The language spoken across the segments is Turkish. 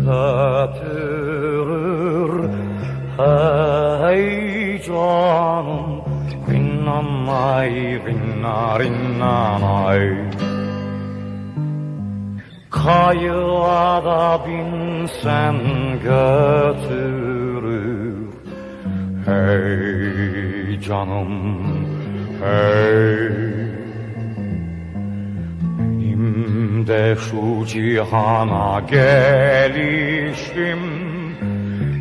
götürür. Hey canım, rinnanay, rinna rinnanay. Kayığa binsen götürür. Hey canım, hey. Benim de şu cihana gelişim.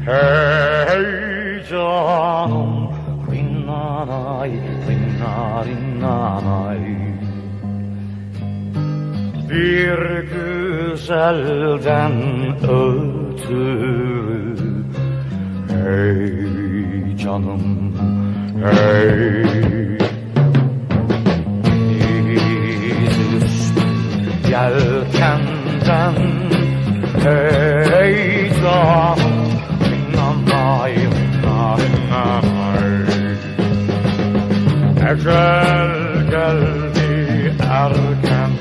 Hey canım, rinnanay, rinna rinnanay. Bir güzelden ötürü. Hey canım, hey. Dizüstü yelkenden. Hey canım, rinnanay, rinna rinnanay. Ecel geldi erken.